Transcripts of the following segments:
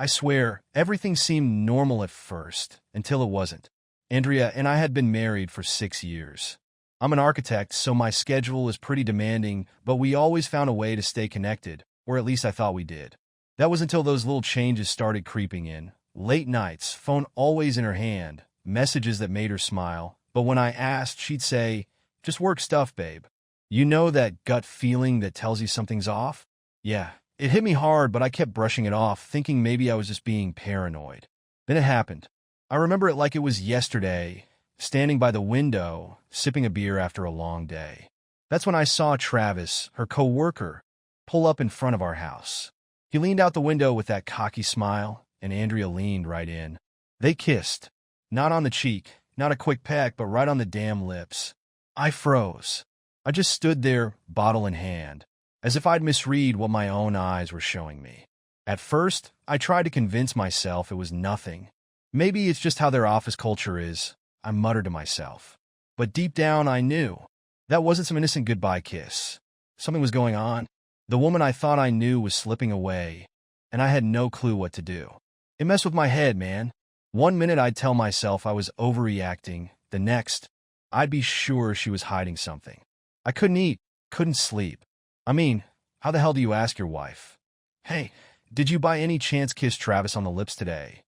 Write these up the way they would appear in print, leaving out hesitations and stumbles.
I swear, everything seemed normal at first, until it wasn't. Andrea and I had been married for 6 years. I'm an architect, so my schedule is pretty demanding, but we always found a way to stay connected, or at least I thought we did. That was until those little changes started creeping in. Late nights, phone always in her hand, messages that made her smile, but when I asked, she'd say, "Just work stuff, babe." You know that gut feeling that tells you something's off? Yeah, it hit me hard, but I kept brushing it off, thinking maybe I was just being paranoid. Then it happened. I remember it like it was yesterday, standing by the window, sipping a beer after a long day. That's when I saw Travis, her co-worker, pull up in front of our house. He leaned out the window with that cocky smile, and Andrea leaned right in. They kissed. Not on the cheek, not a quick peck, but right on the damn lips. I froze. I just stood there, bottle in hand, as if I'd misread what my own eyes were showing me. At first, I tried to convince myself it was nothing. Maybe it's just how their office culture is, I muttered to myself. But deep down, I knew. That wasn't some innocent goodbye kiss. Something was going on. The woman I thought I knew was slipping away, and I had no clue what to do. It messed with my head, man. One minute I'd tell myself I was overreacting. The next, I'd be sure she was hiding something. I couldn't eat, couldn't sleep. I mean, how the hell do you ask your wife, "Hey, did you by any chance kiss Travis on the lips today?"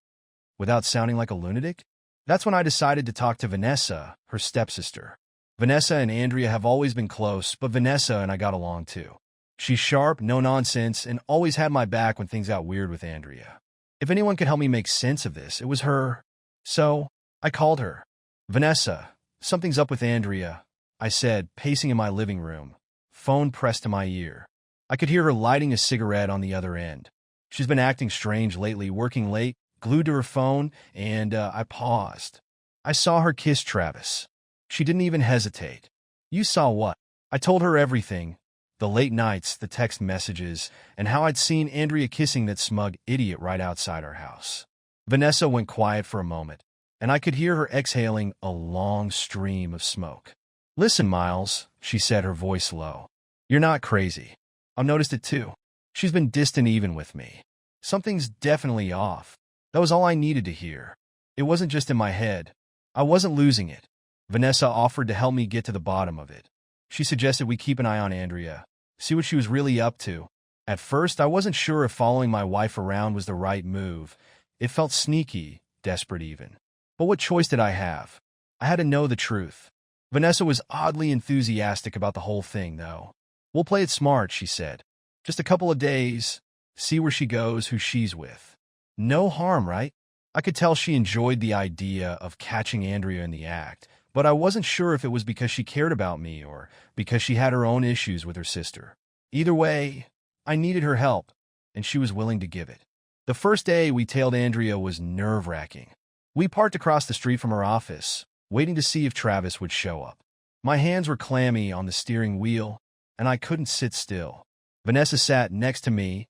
without sounding like a lunatic? That's when I decided to talk to Vanessa, her stepsister. Vanessa and Andrea have always been close, but Vanessa and I got along too. She's sharp, no nonsense, and always had my back when things got weird with Andrea. If anyone could help me make sense of this, it was her. So, I called her. "Vanessa, something's up with Andrea," I said, pacing in my living room, phone pressed to my ear. I could hear her lighting a cigarette on the other end. She's been acting strange lately, working late, glued to her phone, and I paused. I saw her kiss Travis. She didn't even hesitate. "You saw what?" I told her everything. The late nights, the text messages, and how I'd seen Andrea kissing that smug idiot right outside our house. Vanessa went quiet for a moment, and I could hear her exhaling a long stream of smoke. "Listen, Miles," she said, her voice low. "You're not crazy. I've noticed it too. She's been distant even with me. Something's definitely off." That was all I needed to hear. It wasn't just in my head. I wasn't losing it. Vanessa offered to help me get to the bottom of it. She suggested we keep an eye on Andrea, see what she was really up to. At first, I wasn't sure if following my wife around was the right move. It felt sneaky, desperate even. But what choice did I have? I had to know the truth. Vanessa was oddly enthusiastic about the whole thing, though. "We'll play it smart," she said. "Just a couple of days, see where she goes, who she's with. No harm, right?" I could tell she enjoyed the idea of catching Andrea in the act, but I wasn't sure if it was because she cared about me or because she had her own issues with her sister. Either way, I needed her help, and she was willing to give it. The first day we tailed Andrea was nerve-wracking. We parked across the street from her office, waiting to see if Travis would show up. My hands were clammy on the steering wheel, and I couldn't sit still. Vanessa sat next to me,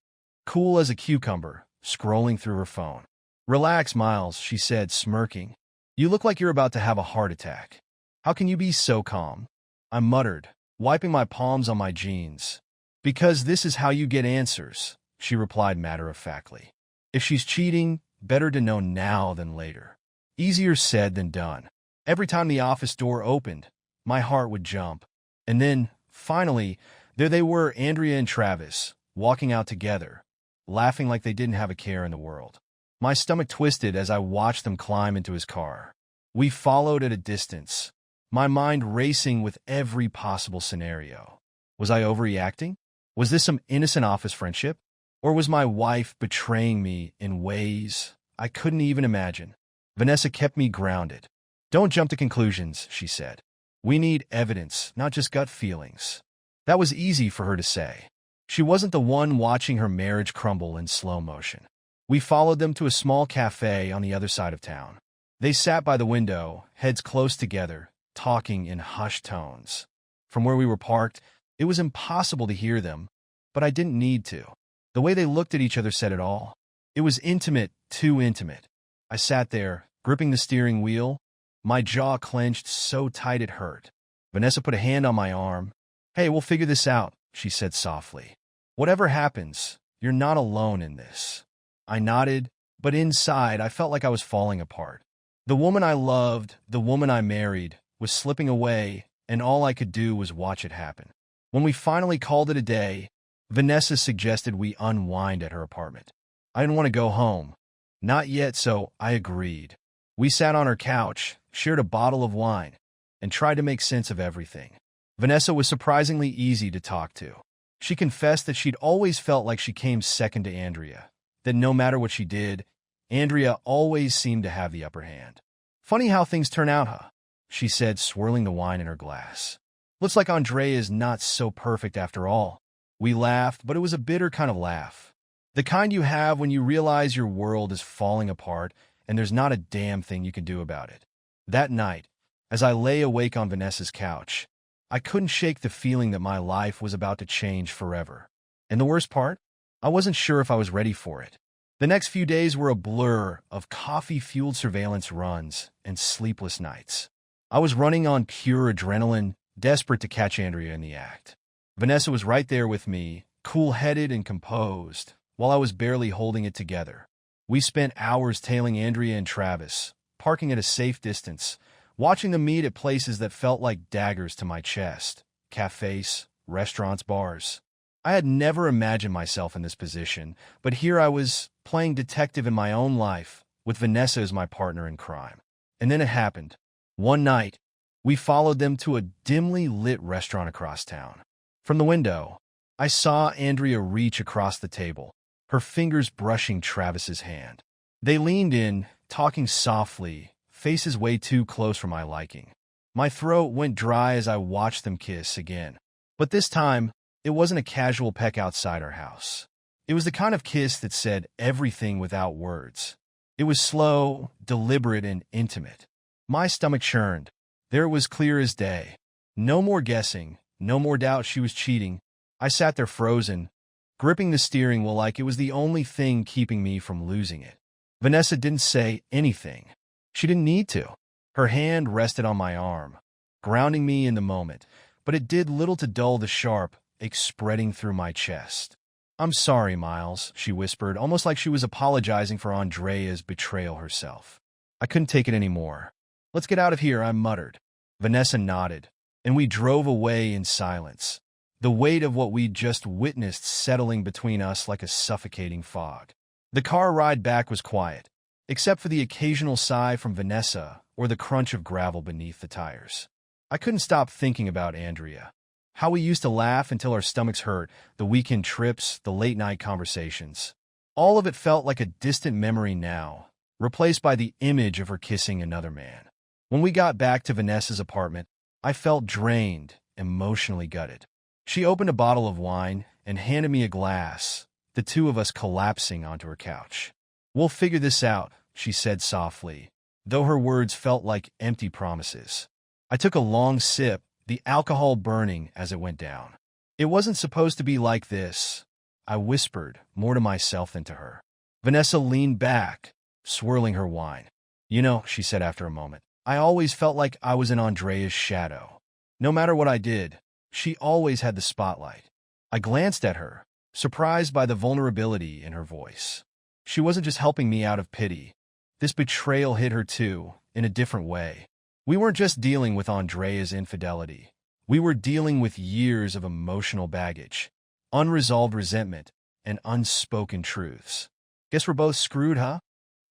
cool as a cucumber, scrolling through her phone. "Relax, Miles," she said, smirking. "You look like you're about to have a heart attack. How can you be so calm?" I muttered, wiping my palms on my jeans. "Because this is how you get answers," she replied matter-of-factly. "If she's cheating, better to know now than later." Easier said than done. Every time the office door opened, my heart would jump. And then, finally, there they were, Andrea and Travis, walking out together, laughing like they didn't have a care in the world. My stomach twisted as I watched them climb into his car. We followed at a distance, my mind racing with every possible scenario. Was I overreacting? Was this some innocent office friendship? Or was my wife betraying me in ways I couldn't even imagine? Vanessa kept me grounded. "Don't jump to conclusions," she said. "We need evidence, not just gut feelings." That was easy for her to say. She wasn't the one watching her marriage crumble in slow motion. We followed them to a small cafe on the other side of town. They sat by the window, heads close together, talking in hushed tones. From where we were parked, it was impossible to hear them, but I didn't need to. The way they looked at each other said it all. It was intimate, too intimate. I sat there, gripping the steering wheel, my jaw clenched so tight it hurt. Vanessa put a hand on my arm. "Hey, we'll figure this out," she said softly. "Whatever happens, you're not alone in this." I nodded, but inside I felt like I was falling apart. The woman I loved, the woman I married, was slipping away, and all I could do was watch it happen. When we finally called it a day, Vanessa suggested we unwind at her apartment. I didn't want to go home. Not yet, so I agreed. We sat on her couch, shared a bottle of wine, and tried to make sense of everything. Vanessa was surprisingly easy to talk to. She confessed that she'd always felt like she came second to Andrea, that no matter what she did, Andrea always seemed to have the upper hand. Funny how things turn out, huh? She said, swirling the wine in her glass. Looks like Andrea is not so perfect after all. We laughed, but it was a bitter kind of laugh. The kind you have when you realize your world is falling apart and there's not a damn thing you can do about it. That night, as I lay awake on Vanessa's couch, I couldn't shake the feeling that my life was about to change forever. And the worst part? I wasn't sure if I was ready for it. The next few days were a blur of coffee-fueled surveillance runs and sleepless nights. I was running on pure adrenaline, desperate to catch Andrea in the act. Vanessa was right there with me, cool-headed and composed, while I was barely holding it together. We spent hours tailing Andrea and Travis, parking at a safe distance, watching them meet at places that felt like daggers to my chest, cafes, restaurants, bars. I had never imagined myself in this position, but here I was, playing detective in my own life, with Vanessa as my partner in crime. And then it happened. One night, we followed them to a dimly lit restaurant across town. From the window, I saw Andrea reach across the table, her fingers brushing Travis's hand. They leaned in, talking softly, faces way too close for my liking. My throat went dry as I watched them kiss again. But this time, it wasn't a casual peck outside our house. It was the kind of kiss that said everything without words. It was slow, deliberate, and intimate. My stomach churned. There it was, clear as day. No more guessing, no more doubt she was cheating. I sat there frozen, gripping the steering wheel like it was the only thing keeping me from losing it. Vanessa didn't say anything. She didn't need to. Her hand rested on my arm, grounding me in the moment, but it did little to dull the sharp ache spreading through my chest. "I'm sorry, Miles," she whispered, almost like she was apologizing for Andrea's betrayal herself. I couldn't take it anymore. "Let's get out of here," I muttered. Vanessa nodded, and we drove away in silence, the weight of what we'd just witnessed settling between us like a suffocating fog. The car ride back was quiet, except for the occasional sigh from Vanessa or the crunch of gravel beneath the tires. I couldn't stop thinking about Andrea. How we used to laugh until our stomachs hurt, the weekend trips, the late-night conversations. All of it felt like a distant memory now, replaced by the image of her kissing another man. When we got back to Vanessa's apartment, I felt drained, emotionally gutted. She opened a bottle of wine and handed me a glass, the two of us collapsing onto her couch. "We'll figure this out," she said softly, though her words felt like empty promises. I took a long sip, the alcohol burning as it went down. "It wasn't supposed to be like this," I whispered, more to myself than to her. Vanessa leaned back, swirling her wine. "You know," she said after a moment, "I always felt like I was in Andrea's shadow. No matter what I did, she always had the spotlight." I glanced at her, surprised by the vulnerability in her voice. She wasn't just helping me out of pity. This betrayal hit her too, in a different way. We weren't just dealing with Andrea's infidelity. We were dealing with years of emotional baggage, unresolved resentment, and unspoken truths. "Guess we're both screwed, huh?"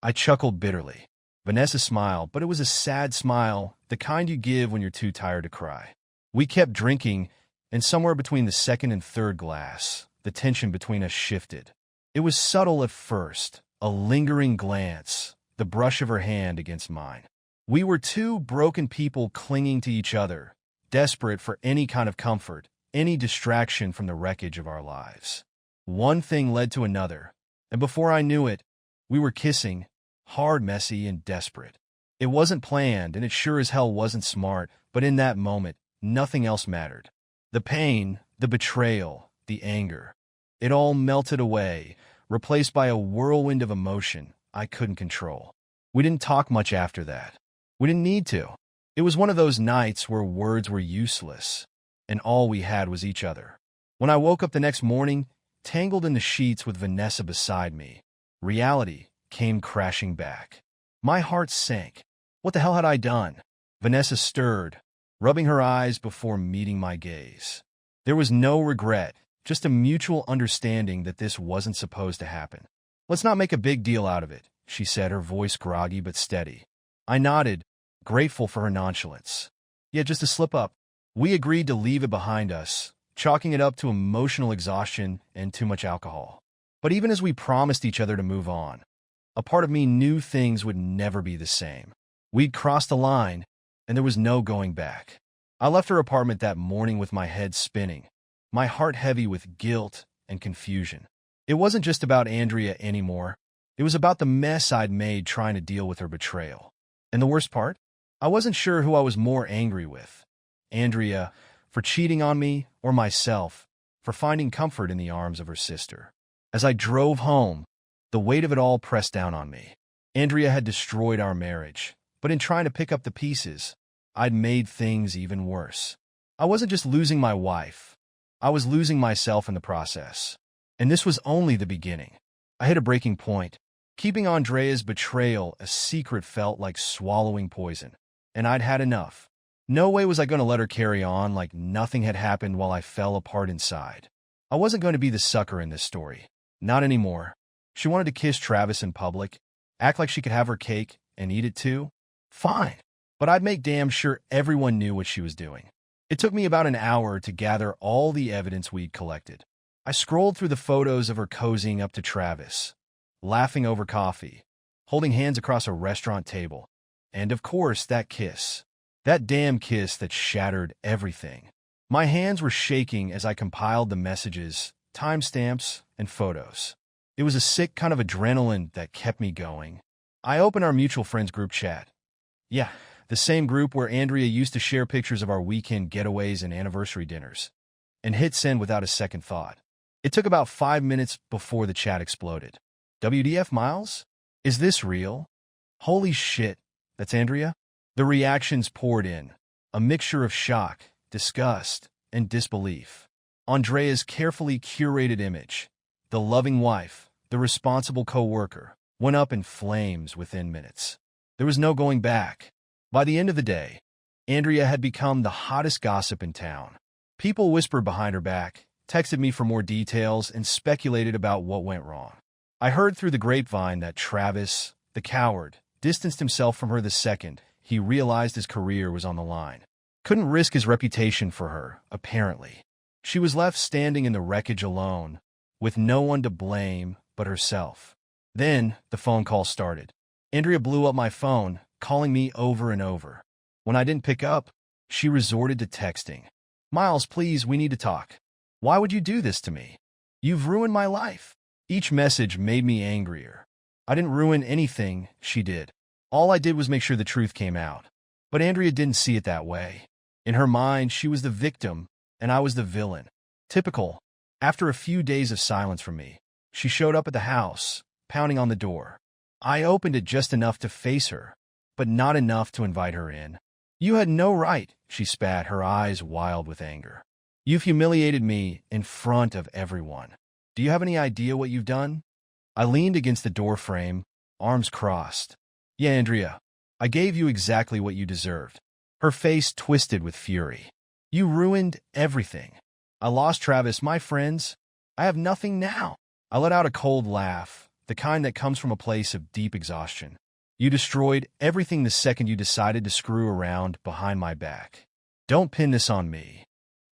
I chuckled bitterly. Vanessa smiled, but it was a sad smile, the kind you give when you're too tired to cry. We kept drinking, and somewhere between the second and third glass, the tension between us shifted. It was subtle at first, a lingering glance, the brush of her hand against mine. We were two broken people clinging to each other, desperate for any kind of comfort, any distraction from the wreckage of our lives. One thing led to another, and before I knew it, we were kissing, hard, messy, and desperate. It wasn't planned, and it sure as hell wasn't smart, but in that moment, nothing else mattered. The pain, the betrayal, the anger, it all melted away, replaced by a whirlwind of emotion I couldn't control. We didn't talk much after that. We didn't need to. It was one of those nights where words were useless, and all we had was each other. When I woke up the next morning, tangled in the sheets with Vanessa beside me, Reality came crashing back. My heart sank. What the hell had I done? Vanessa stirred, rubbing her eyes before meeting my gaze. There was no regret, just a mutual understanding that this wasn't supposed to happen. "Let's not make a big deal out of it," she said, her voice groggy but steady. I nodded, grateful for her nonchalance. "Yeah, just a slip-up." We agreed to leave it behind us, chalking it up to emotional exhaustion and too much alcohol. But even as we promised each other to move on, a part of me knew things would never be the same. We'd crossed the line, and there was no going back. I left her apartment that morning with my head spinning, my heart heavy with guilt and confusion. It wasn't just about Andrea anymore. It was about the mess I'd made trying to deal with her betrayal. And the worst part? I wasn't sure who I was more angry with. Andrea, for cheating on me, or myself, for finding comfort in the arms of her sister. As I drove home, the weight of it all pressed down on me. Andrea had destroyed our marriage, but in trying to pick up the pieces, I'd made things even worse. I wasn't just losing my wife. I was losing myself in the process. And this was only the beginning. I hit a breaking point. Keeping Andrea's betrayal a secret felt like swallowing poison, and I'd had enough. No way was I going to let her carry on like nothing had happened while I fell apart inside. I wasn't going to be the sucker in this story. Not anymore. She wanted to kiss Travis in public, act like she could have her cake and eat it too. Fine. But I'd make damn sure everyone knew what she was doing. It took me about an hour to gather all the evidence we'd collected. I scrolled through the photos of her cozying up to Travis, laughing over coffee, holding hands across a restaurant table, and of course that kiss. That damn kiss that shattered everything. My hands were shaking as I compiled the messages, timestamps, and photos. It was a sick kind of adrenaline that kept me going. I opened our mutual friends group chat. Yeah, the same group where Andrea used to share pictures of our weekend getaways and anniversary dinners, and hit send without a second thought. It took about 5 minutes before the chat exploded. WDF, Miles? Is this real? Holy shit, that's Andrea? The reactions poured in, a mixture of shock, disgust, and disbelief. Andrea's carefully curated image, the loving wife, the responsible co-worker, went up in flames within minutes. There was no going back. By the end of the day, Andrea had become the hottest gossip in town. People whispered behind her back, texted me for more details, and speculated about what went wrong. I heard through the grapevine that Travis, the coward, distanced himself from her the second he realized his career was on the line. Couldn't risk his reputation for her, apparently. She was left standing in the wreckage alone, with no one to blame but herself. Then the phone call started. Andrea blew up my phone, calling me over and over. When I didn't pick up, she resorted to texting. "Miles, please, we need to talk. Why would you do this to me? You've ruined my life." Each message made me angrier. I didn't ruin anything, she did. All I did was make sure the truth came out. But Andrea didn't see it that way. In her mind, she was the victim, and I was the villain. Typical. After a few days of silence from me, she showed up at the house, pounding on the door. I opened it just enough to face her, but not enough to invite her in. "You had no right," she spat, her eyes wild with anger. "You've humiliated me in front of everyone. Do you have any idea what you've done?" I leaned against the door frame, arms crossed. "Yeah, Andrea, I gave you exactly what you deserved." Her face twisted with fury. "You ruined everything. I lost Travis, my friends. I have nothing now." I let out a cold laugh, the kind that comes from a place of deep exhaustion. "You destroyed everything the second you decided to screw around behind my back. Don't pin this on me."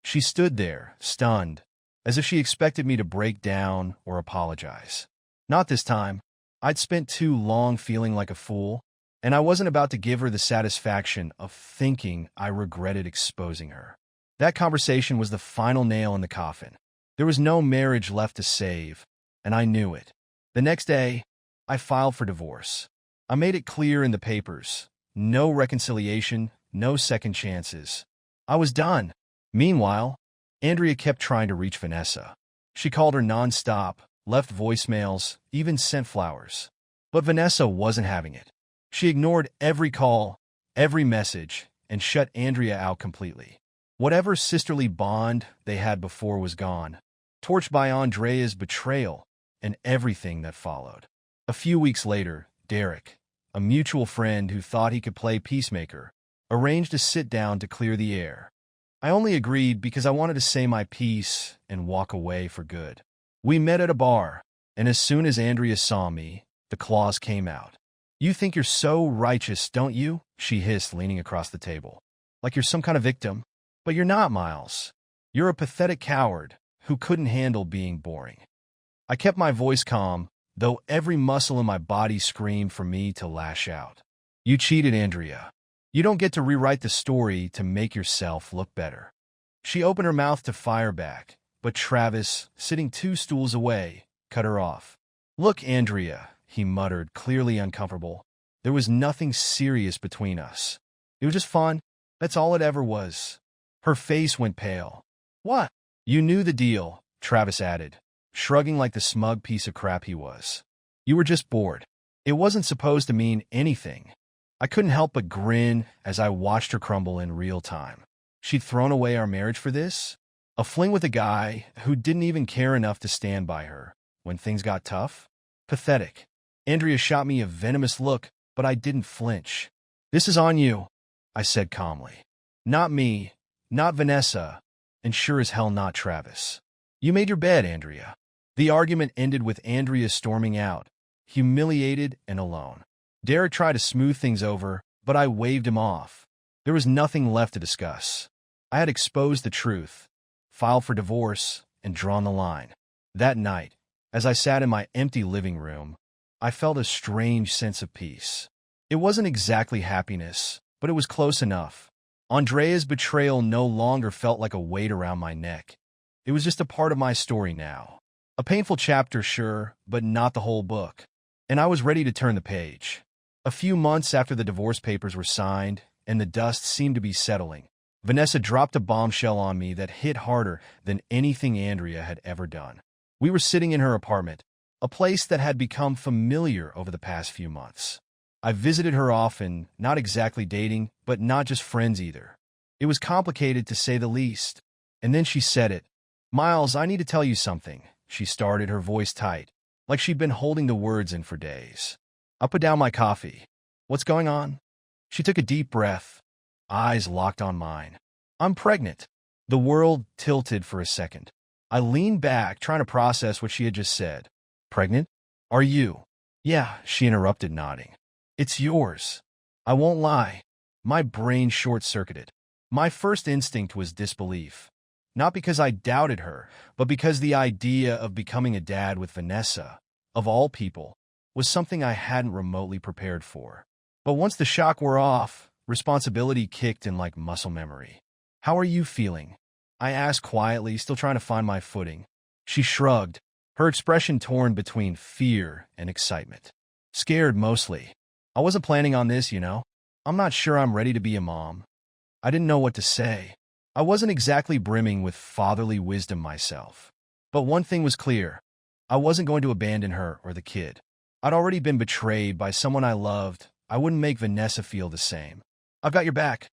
She stood there, stunned, as if she expected me to break down or apologize. Not this time. I'd spent too long feeling like a fool, and I wasn't about to give her the satisfaction of thinking I regretted exposing her. That conversation was the final nail in the coffin. There was no marriage left to save, and I knew it. The next day, I filed for divorce. I made it clear in the papers. No reconciliation, no second chances. I was done. Meanwhile, Andrea kept trying to reach Vanessa. She called her nonstop, left voicemails, even sent flowers. But Vanessa wasn't having it. She ignored every call, every message, and shut Andrea out completely. Whatever sisterly bond they had before was gone, torched by Andrea's betrayal and everything that followed. A few weeks later, Derek, a mutual friend who thought he could play peacemaker, arranged a sit-down to clear the air. I only agreed because I wanted to say my piece and walk away for good. We met at a bar, and as soon as Andrea saw me, the claws came out. "You think you're so righteous, don't you?" she hissed, leaning across the table. "Like you're some kind of victim. But you're not, Miles. You're a pathetic coward who couldn't handle being boring." I kept my voice calm, though every muscle in my body screamed for me to lash out. "You cheated, Andrea. You don't get to rewrite the story to make yourself look better." She opened her mouth to fire back, but Travis, sitting 2 stools away, cut her off. "Look, Andrea," he muttered, clearly uncomfortable. "There was nothing serious between us. It was just fun. That's all it ever was." Her face went pale. "What?" "You knew the deal," Travis added, shrugging like the smug piece of crap he was. "You were just bored. It wasn't supposed to mean anything." I couldn't help but grin as I watched her crumble in real time. She'd thrown away our marriage for this? A fling with a guy who didn't even care enough to stand by her when things got tough? Pathetic. Andrea shot me a venomous look, but I didn't flinch. "This is on you," I said calmly. "Not me, not Vanessa, and sure as hell not Travis. You made your bed, Andrea." The argument ended with Andrea storming out, humiliated and alone. Derek tried to smooth things over, but I waved him off. There was nothing left to discuss. I had exposed the truth, filed for divorce, and drawn the line. That night, as I sat in my empty living room, I felt a strange sense of peace. It wasn't exactly happiness, but it was close enough. Andrea's betrayal no longer felt like a weight around my neck. It was just a part of my story now. A painful chapter, sure, but not the whole book. And I was ready to turn the page. A few months after the divorce papers were signed and the dust seemed to be settling, Vanessa dropped a bombshell on me that hit harder than anything Andrea had ever done. We were sitting in her apartment, a place that had become familiar over the past few months. I visited her often, not exactly dating, but not just friends either. It was complicated to say the least. And then she said it. "Miles, I need to tell you something," she started, her voice tight, like she'd been holding the words in for days. I put down my coffee. "What's going on?" She took a deep breath, eyes locked on mine. "I'm pregnant." The world tilted for a second. I leaned back, trying to process what she had just said. "Pregnant? Are you?" "Yeah," she interrupted, nodding. "It's yours." I won't lie. My brain short-circuited. My first instinct was disbelief. Not because I doubted her, but because the idea of becoming a dad with Vanessa, of all people, was something I hadn't remotely prepared for. But once the shock wore off, responsibility kicked in like muscle memory. "How are you feeling?" I asked quietly, still trying to find my footing. She shrugged, her expression torn between fear and excitement. "Scared, mostly. I wasn't planning on this, you know. I'm not sure I'm ready to be a mom." I didn't know what to say. I wasn't exactly brimming with fatherly wisdom myself. But one thing was clear. I wasn't going to abandon her or the kid. I'd already been betrayed by someone I loved. I wouldn't make Vanessa feel the same. "I've got your back,"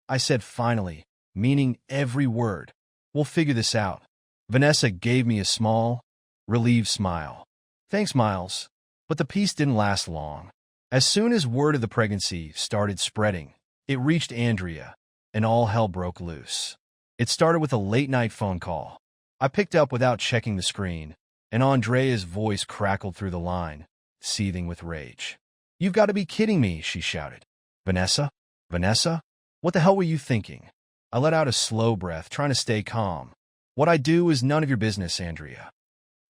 I said finally, meaning every word. "We'll figure this out." Vanessa gave me a small, relieved smile. "Thanks, Miles." But the peace didn't last long. As soon as word of the pregnancy started spreading, it reached Andrea, and all hell broke loose. It started with a late-night phone call. I picked up without checking the screen, and Andrea's voice crackled through the line, seething with rage. "You've got to be kidding me," she shouted. "Vanessa? Vanessa? What the hell were you thinking?" I let out a slow breath, trying to stay calm. "What I do is none of your business, Andrea."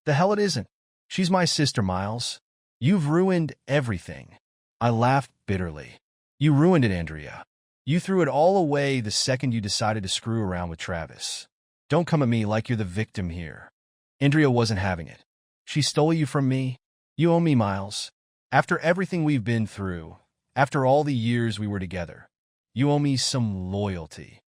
"The hell it isn't. She's my sister, Miles. You've ruined everything." I laughed bitterly. "You ruined it, Andrea. You threw it all away the second you decided to screw around with Travis. Don't come at me like you're the victim here." Andrea wasn't having it. "She stole you from me. You owe me, Miles. After everything we've been through, after all the years we were together, you owe me some loyalty."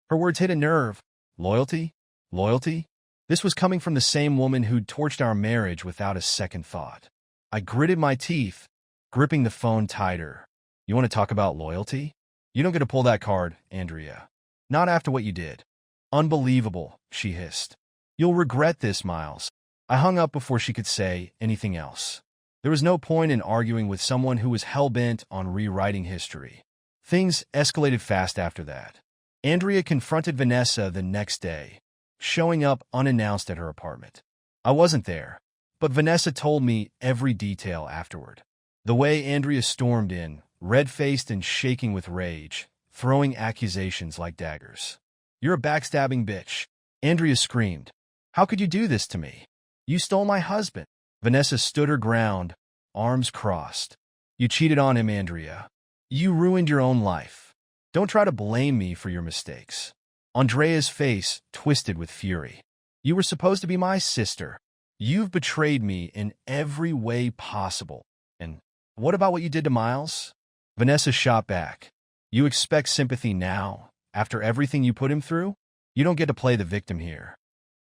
Her words hit a nerve. Loyalty? Loyalty? This was coming from the same woman who'd torched our marriage without a second thought. I gritted my teeth, gripping the phone tighter. "You want to talk about loyalty? You don't get to pull that card, Andrea. Not after what you did." "Unbelievable," she hissed. "You'll regret this, Miles." I hung up before she could say anything else. There was no point in arguing with someone who was hell-bent on rewriting history. Things escalated fast after that. Andrea confronted Vanessa the next day, showing up unannounced at her apartment. I wasn't there, but Vanessa told me every detail afterward. The way Andrea stormed in, red-faced and shaking with rage, throwing accusations like daggers. "You're a backstabbing bitch," Andrea screamed. "How could you do this to me? You stole my husband." Vanessa stood her ground, arms crossed. "You cheated on him, Andrea. You ruined your own life. Don't try to blame me for your mistakes." Andrea's face twisted with fury. "You were supposed to be my sister. You've betrayed me in every way possible. And what about what you did to Miles?" Vanessa shot back. "You expect sympathy now, after everything you put him through? You don't get to play the victim here."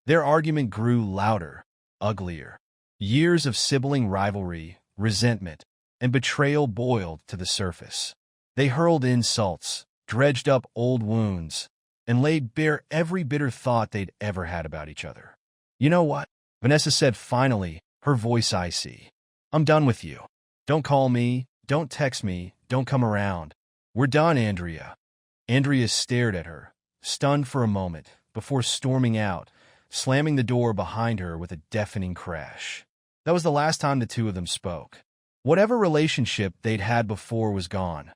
Their argument grew louder, uglier. Years of sibling rivalry, resentment, and betrayal boiled to the surface. They hurled insults, dredged up old wounds, and laid bare every bitter thought they'd ever had about each other. "You know what?" Vanessa said finally, her voice icy. "I'm done with you. Don't call me, don't text me, don't come around. We're done, Andrea." Andrea stared at her, stunned for a moment, before storming out, slamming the door behind her with a deafening crash. That was the last time the two of them spoke. Whatever relationship they'd had before was gone,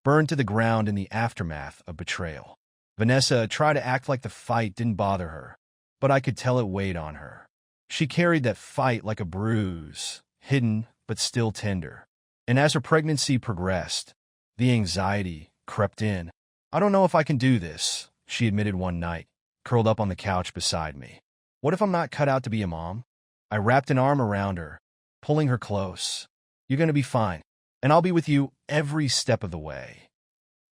burned to the ground in the aftermath of betrayal. Vanessa tried to act like the fight didn't bother her, but I could tell it weighed on her. She carried that fight like a bruise, hidden but still tender. And as her pregnancy progressed, the anxiety crept in. "I don't know if I can do this," she admitted one night, curled up on the couch beside me. "What if I'm not cut out to be a mom?" I wrapped an arm around her, pulling her close. "You're going to be fine, and I'll be with you every step of the way."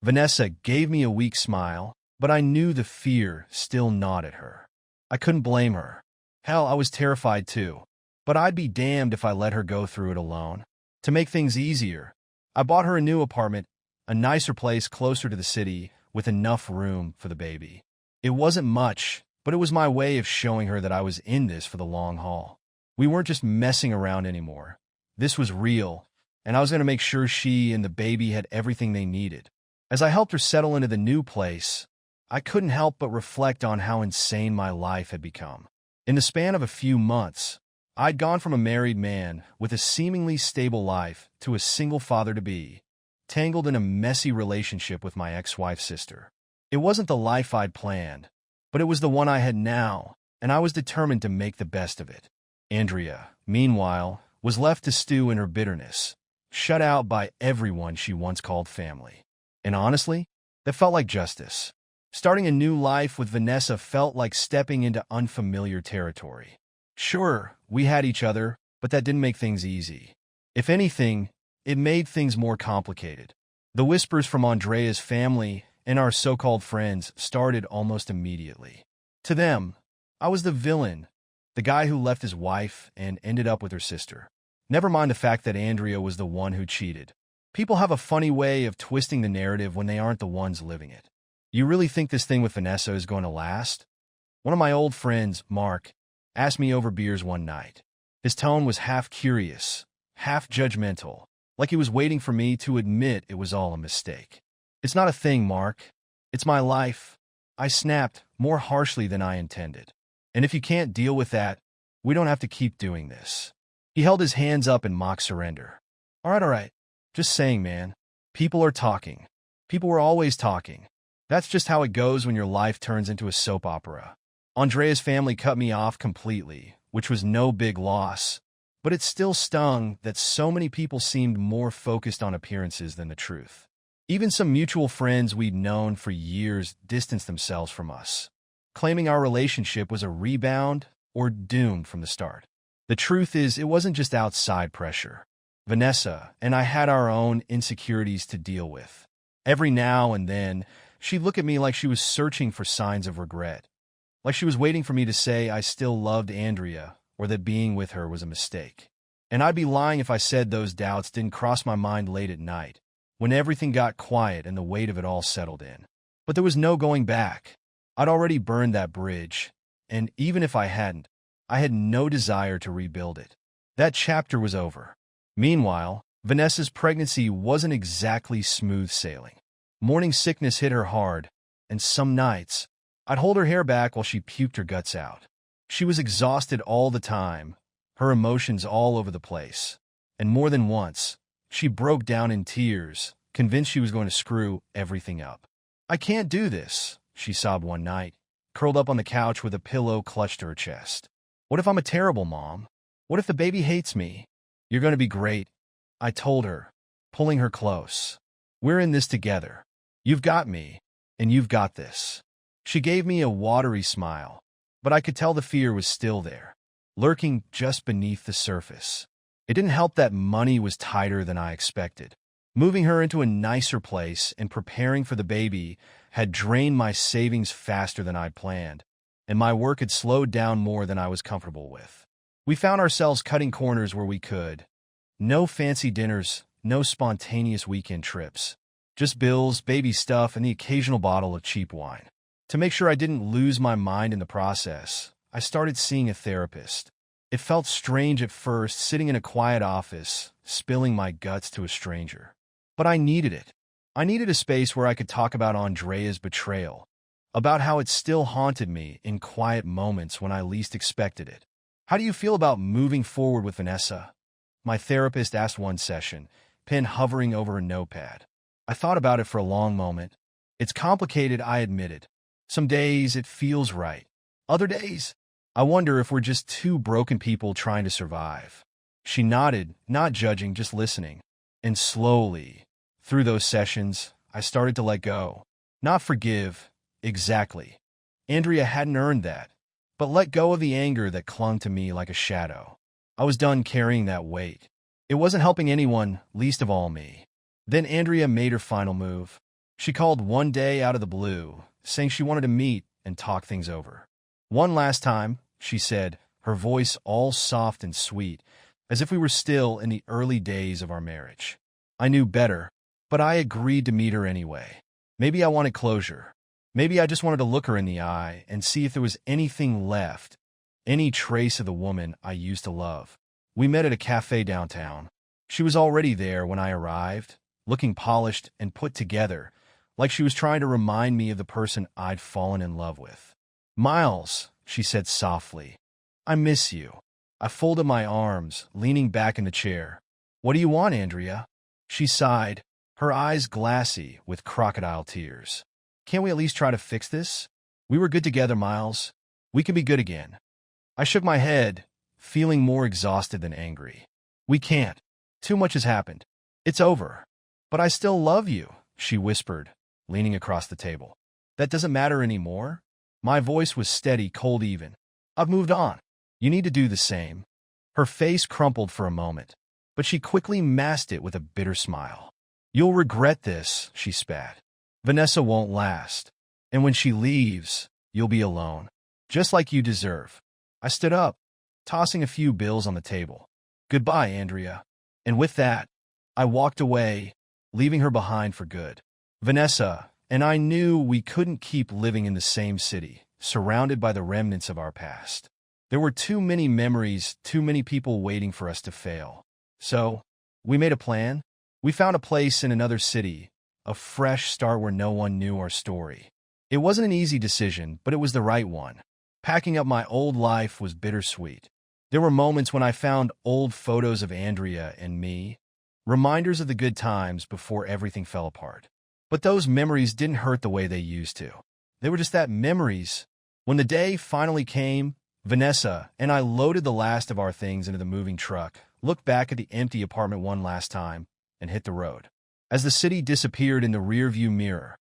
Vanessa gave me a weak smile, but I knew the fear still gnawed at her. I couldn't blame her. Hell, I was terrified too, but I'd be damned if I let her go through it alone. To make things easier, I bought her a new apartment, a nicer place closer to the city with enough room for the baby. It wasn't much, but it was my way of showing her that I was in this for the long haul. We weren't just messing around anymore. This was real, and I was going to make sure she and the baby had everything they needed. As I helped her settle into the new place, I couldn't help but reflect on how insane my life had become. In the span of a few months, I'd gone from a married man with a seemingly stable life to a single father-to-be, tangled in a messy relationship with my ex-wife's sister. It wasn't the life I'd planned, but it was the one I had now, and I was determined to make the best of it. Andrea, meanwhile, was left to stew in her bitterness, shut out by everyone she once called family. And honestly, that felt like justice. Starting a new life with Vanessa felt like stepping into unfamiliar territory. Sure, we had each other, but that didn't make things easy. If anything, it made things more complicated. The whispers from Andrea's family and our so-called friends started almost immediately. To them, I was the villain, the guy who left his wife and ended up with her sister. Never mind the fact that Andrea was the one who cheated. People have a funny way of twisting the narrative when they aren't the ones living it. "You really think this thing with Vanessa is going to last?" One of my old friends, Mark, asked me over beers one night. His tone was half curious, half judgmental, like he was waiting for me to admit it was all a mistake. "It's not a thing, Mark. It's my life." I snapped, more harshly than I intended. "And if you can't deal with that, we don't have to keep doing this." He held his hands up in mock surrender. All right. Just saying, man. People are talking. People were always talking. That's just how it goes when your life turns into a soap opera. Andrea's family cut me off completely, which was no big loss, but it still stung that so many people seemed more focused on appearances than the truth. Even some mutual friends we'd known for years distanced themselves from us, claiming our relationship was a rebound or doomed from the start. The truth is, it wasn't just outside pressure. Vanessa and I had our own insecurities to deal with. Every now and then, she'd look at me like she was searching for signs of regret, like she was waiting for me to say I still loved Andrea or that being with her was a mistake. And I'd be lying if I said those doubts didn't cross my mind late at night, when everything got quiet and the weight of it all settled in. But there was no going back. I'd already burned that bridge, and even if I hadn't, I had no desire to rebuild it. That chapter was over. Meanwhile, Vanessa's pregnancy wasn't exactly smooth sailing. Morning sickness hit her hard, and some nights, I'd hold her hair back while she puked her guts out. She was exhausted all the time, her emotions all over the place. And more than once, she broke down in tears, convinced she was going to screw everything up. "I can't do this," she sobbed one night, curled up on the couch with a pillow clutched to her chest. "What if I'm a terrible mom? What if the baby hates me?" "You're going to be great," I told her, pulling her close. "We're in this together. You've got me, and you've got this." She gave me a watery smile, but I could tell the fear was still there, lurking just beneath the surface. It didn't help that money was tighter than I expected. Moving her into a nicer place and preparing for the baby had drained my savings faster than I'd planned, and my work had slowed down more than I was comfortable with. We found ourselves cutting corners where we could. No fancy dinners, no spontaneous weekend trips. Just bills, baby stuff, and the occasional bottle of cheap wine. To make sure I didn't lose my mind in the process, I started seeing a therapist. It felt strange at first, sitting in a quiet office, spilling my guts to a stranger. But I needed it. I needed a space where I could talk about Andrea's betrayal, about how it still haunted me in quiet moments when I least expected it. "How do you feel about moving forward with Vanessa?" my therapist asked one session, pen hovering over a notepad. I thought about it for a long moment. "It's complicated," I admitted. "Some days it feels right. Other days, I wonder if we're just two broken people trying to survive." She nodded, not judging, just listening. And slowly, through those sessions, I started to let go. Not forgive, exactly. Andrea hadn't earned that, but let go of the anger that clung to me like a shadow. I was done carrying that weight. It wasn't helping anyone, least of all me. Then Andrea made her final move. She called one day out of the blue, saying she wanted to meet and talk things over. "One last time," she said, her voice all soft and sweet, as if we were still in the early days of our marriage. I knew better, but I agreed to meet her anyway. Maybe I wanted closure. Maybe I just wanted to look her in the eye and see if there was anything left, any trace of the woman I used to love. We met at a cafe downtown. She was already there when I arrived, looking polished and put together, like she was trying to remind me of the person I'd fallen in love with. "Miles," she said softly, "I miss you." I folded my arms, leaning back in the chair. "What do you want, Andrea?" She sighed, her eyes glassy with crocodile tears. "Can't we at least try to fix this? We were good together, Miles. We can be good again." I shook my head, feeling more exhausted than angry. "We can't. Too much has happened. It's over." "But I still love you," she whispered, leaning across the table. "That doesn't matter anymore?" My voice was steady, cold even. "I've moved on. You need to do the same." Her face crumpled for a moment, but she quickly masked it with a bitter smile. "You'll regret this," she spat. "Vanessa won't last. And when she leaves, you'll be alone, just like you deserve." I stood up, tossing a few bills on the table. "Goodbye, Andrea." And with that, I walked away, leaving her behind for good. Vanessa and I knew we couldn't keep living in the same city, surrounded by the remnants of our past. There were too many memories, too many people waiting for us to fail. So, we made a plan. We found a place in another city, a fresh start where no one knew our story. It wasn't an easy decision, but it was the right one. Packing up my old life was bittersweet. There were moments when I found old photos of Andrea and me, reminders of the good times before everything fell apart. But those memories didn't hurt the way they used to. They were just that, memories. When the day finally came, Vanessa and I loaded the last of our things into the moving truck, looked back at the empty apartment one last time, and hit the road. As the city disappeared in the rearview mirror,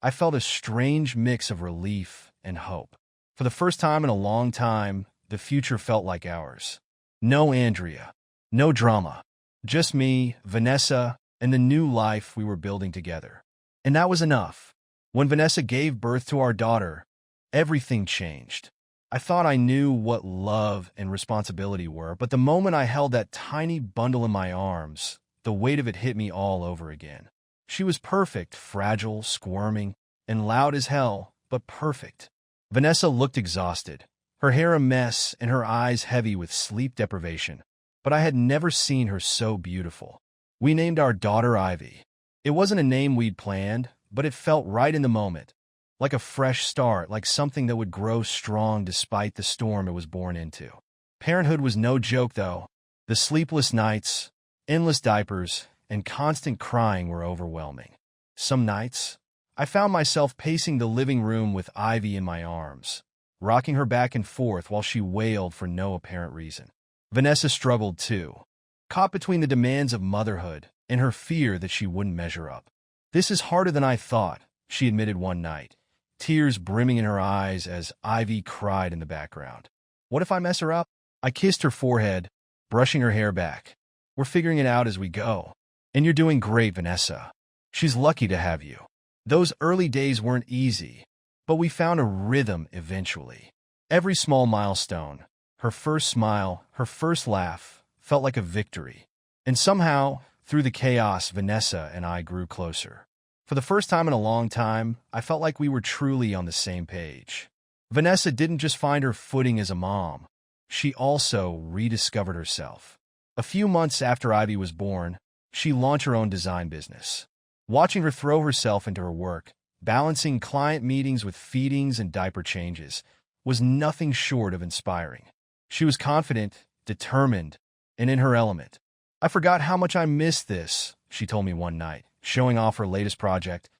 I felt a strange mix of relief and hope. For the first time in a long time, the future felt like ours. No Andrea, no drama, just me, Vanessa, and the new life we were building together. And that was enough. When Vanessa gave birth to our daughter, everything changed. I thought I knew what love and responsibility were, but the moment I held that tiny bundle in my arms, the weight of it hit me all over again. She was perfect, fragile, squirming, and loud as hell, but perfect. Vanessa looked exhausted, her hair a mess and her eyes heavy with sleep deprivation. but I had never seen her so beautiful. We named our daughter Ivy. It wasn't a name we'd planned, but it felt right in the moment, like a fresh start, like something that would grow strong despite the storm it was born into. Parenthood was no joke, though. The sleepless nights, endless diapers, and constant crying were overwhelming. Some nights, I found myself pacing the living room with Ivy in my arms, rocking her back and forth while she wailed for no apparent reason. Vanessa struggled too, caught between the demands of motherhood and her fear that she wouldn't measure up. "This is harder than I thought," she admitted one night, tears brimming in her eyes as Ivy cried in the background. "What if I mess her up?" I kissed her forehead, brushing her hair back. "We're figuring it out as we go. And you're doing great, Vanessa. She's lucky to have you." Those early days weren't easy, but we found a rhythm eventually. Every small milestone, her first smile, her first laugh, felt like a victory. And somehow, through the chaos, Vanessa and I grew closer. For the first time in a long time, I felt like we were truly on the same page. Vanessa didn't just find her footing as a mom. She also rediscovered herself. A few months after Ivy was born, she launched her own design business. Watching her throw herself into her work, balancing client meetings with feedings and diaper changes, was nothing short of inspiring. She was confident, determined, and in her element. "I forgot how much I missed this," she told me one night, showing off her latest project,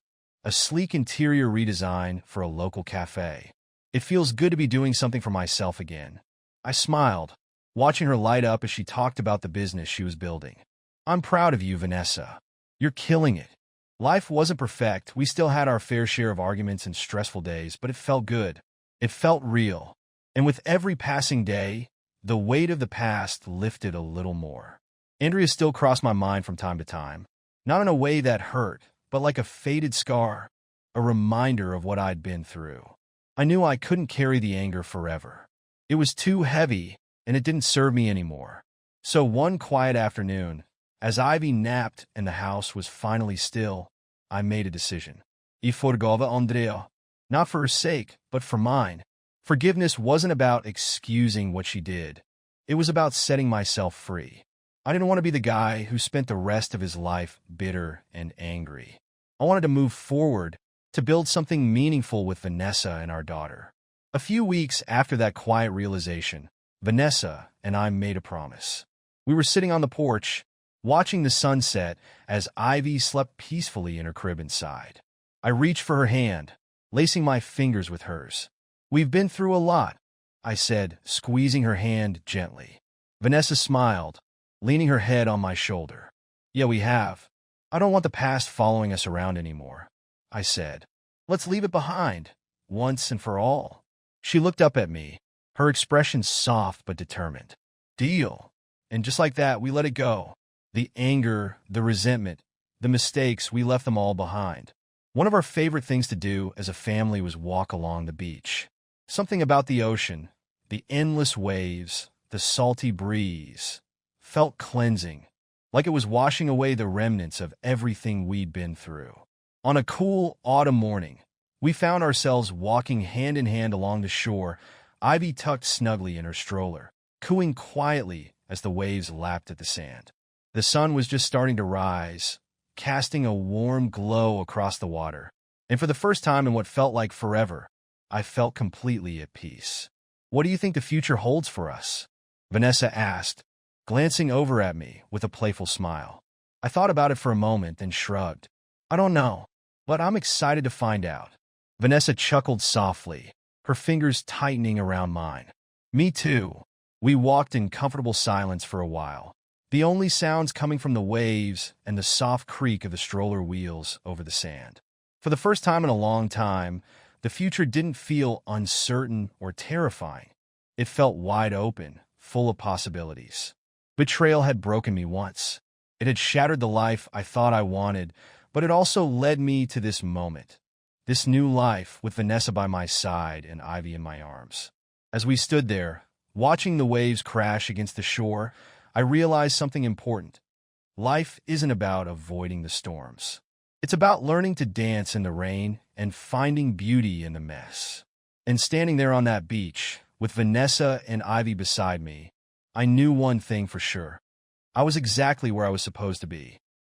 a sleek interior redesign for a local cafe. "It feels good to be doing something for myself again." I smiled, watching her light up as she talked about the business she was building. "I'm proud of you, Vanessa. You're killing it." Life wasn't perfect. We still had our fair share of arguments and stressful days, but it felt good. It felt real. And with every passing day, the weight of the past lifted a little more. Andrea still crossed my mind from time to time, not in a way that hurt, but like a faded scar, a reminder of what I'd been through. I knew I couldn't carry the anger forever. It was too heavy, and it didn't serve me anymore. So one quiet afternoon, as Ivy napped and the house was finally still, I made a decision. I forgava Andrea. Not for her sake, but for mine. Forgiveness wasn't about excusing what she did. It was about setting myself free. I didn't want to be the guy who spent the rest of his life bitter and angry. I wanted to move forward, to build something meaningful with Vanessa and our daughter. A few weeks after that quiet realization, Vanessa and I made a promise. We were sitting on the porch, watching the sunset as Ivy slept peacefully in her crib inside. I reached for her hand, lacing my fingers with hers. "We've been through a lot," I said, squeezing her hand gently. Vanessa smiled, leaning her head on my shoulder. "Yeah, we have. I don't want the past following us around anymore," I said. "Let's leave it behind, once and for all." She looked up at me, her expression soft but determined. "Deal." And just like that, we let it go. The anger, the resentment, the mistakes, we left them all behind. One of our favorite things to do as a family was walk along the beach. Something about the ocean, the endless waves, the salty breeze, felt cleansing, like it was washing away the remnants of everything we'd been through. On a cool autumn morning, we found ourselves walking hand in hand along the shore, Ivy tucked snugly in her stroller, cooing quietly as the waves lapped at the sand. The sun was just starting to rise, casting a warm glow across the water, and for the first time in what felt like forever, I felt completely at peace. "What do you think the future holds for us?" Vanessa asked, glancing over at me with a playful smile. I thought about it for a moment, then shrugged. "I don't know, but I'm excited to find out." Vanessa chuckled softly, her fingers tightening around mine. "Me too." We walked in comfortable silence for a while, the only sounds coming from the waves and the soft creak of the stroller wheels over the sand. For the first time in a long time, the future didn't feel uncertain or terrifying. It felt wide open, full of possibilities. Betrayal had broken me once. It had shattered the life I thought I wanted, but it also led me to this moment, this new life with Vanessa by my side and Ivy in my arms. As we stood there, watching the waves crash against the shore, I realized something important. Life isn't about avoiding the storms. It's about learning to dance in the rain and finding beauty in the mess. And standing there on that beach, with Vanessa and Ivy beside me, I knew one thing for sure. I was exactly where I was supposed to be.